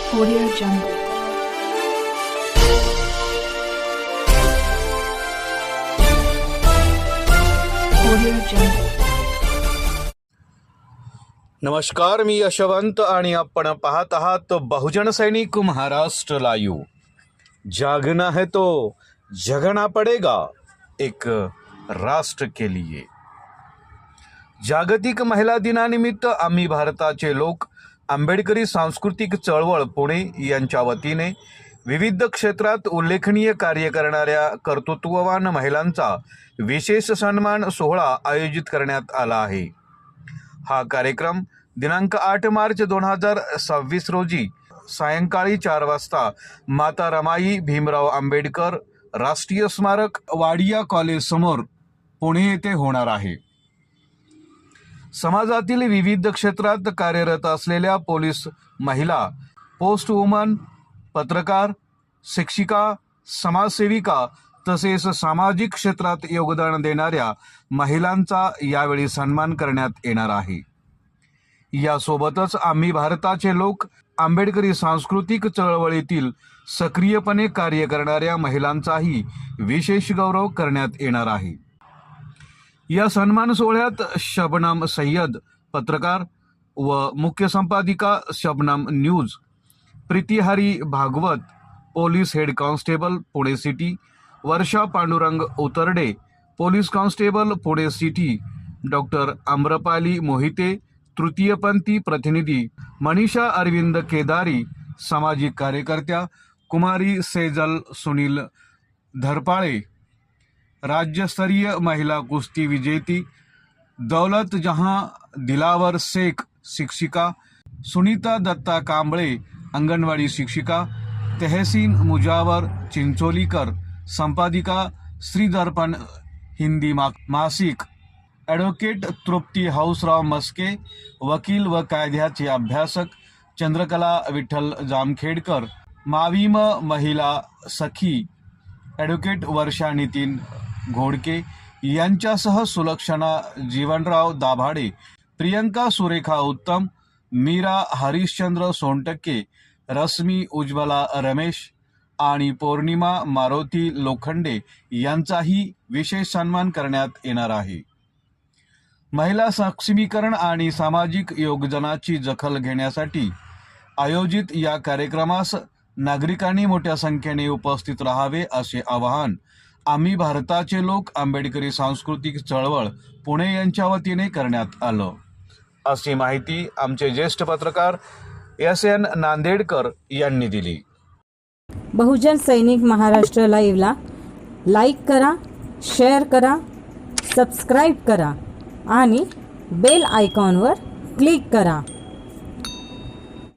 Audio Jungle. Audio Jungle. नमस्कार, मी यशवंत आणि आपण पाहत आहात बहुजन सैनिक महाराष्ट्र लाईव्ह. जागना है तो जगना पडेगा एक राष्ट्र के लिए. जागतिक महिला दिनानिमित्त आम्ही भारताचे लोक आंबेडकरी सांस्कृतिक चळवळ पुणे यांच्या वतीने विविध क्षेत्रात उल्लेखनीय कार्य करणाऱ्या कर्तृत्ववान महिलांचा विशेष सन्मान सोहळा आयोजित करण्यात आला आहे. हा कार्यक्रम दिनांक 8 मार्च 2026 रोजी सायंकाळी 4 वाजता माता रमाई भीमराव आंबेडकर राष्ट्रीय स्मारक वाडिया कॉलेज समोर पुणे येथे होणार आहे. समाजातील विविध क्षेत्रात कार्यरत असलेल्या पोलीस महिला, पोस्ट वुमन, पत्रकार, शिक्षिका, समाजसेविका तसेच सामाजिक क्षेत्रात योगदान देणाऱ्या महिलांचा यावेळी सन्मान करण्यात येणार आहे. यासोबतच आम्ही भारताचे लोक आंबेडकरी सांस्कृतिक चळवळीतील सक्रियपणे कार्य करणाऱ्या महिलांचाही विशेष गौरव करण्यात येणार आहे. या सन्मान सोहळ्यात शबनम सय्यद पत्रकार व मुख्य संपादिका Shabnam news, Pritihari Bhagwat police head constable Pune city, Varsha Pandurang Utarde police constable Pune city, doctor Amrapali Mohite तृतीयपंथी प्रतिनिधी, मनीषा अरविंद केदारी सामाजिक कार्यकर्त्या, कुमारी सेजल सुनील धरपाळे राज्यस्तरीय महिला कुस्ती विजेती, दौलत जहां दिलावर शेख शिक्षिका, सुनीता दत्ता कांबळे अंगणवाडी शिक्षिका, तहसीन मुजावर चिंचोलीकर संपादिका श्रीदर्पण हिंदी मासिक, ॲडव्होकेट तृप्ती हाऊसराव मस्के वकील व कायद्याचे अभ्यासक, चंद्रकला विठ्ठल जामखेडकर माविम महिला सखी, ॲडव्होकेट वर्षा नितीन घोडके यांच्यासह सुलक्षणा जीवनराव दाभाडे, प्रियंका सुरेखा उत्तम, मीरा हरिश्चंद्र सोनटक्के, रश्मी उज्ज्वला रमेश आणि पौर्णिमा मारुती लोखंडे यांचाही विशेष सन्मान करण्यात येणार आहे. महिला सक्षमीकरण आणि सामाजिक योगदानाची दखल घेण्यासाठी आयोजित या कार्यक्रमास नागरिकांनी मोठ्या संख्येने उपस्थित राहावे असे आवाहन आम्ही भारताचे लोक आंबेडकरी सांस्कृतिक चळवळ पुणे यांच्या वतीने करण्यात आलं, अशी माहिती आमचे ज्येष्ठ पत्रकार SN नांदेडकर यांनी दिली. बहुजन सैनिक महाराष्ट्र लाईव्हला लाईक करा, शेअर करा, सबस्क्राईब करा आणि बेल आयकॉनवर क्लिक करा.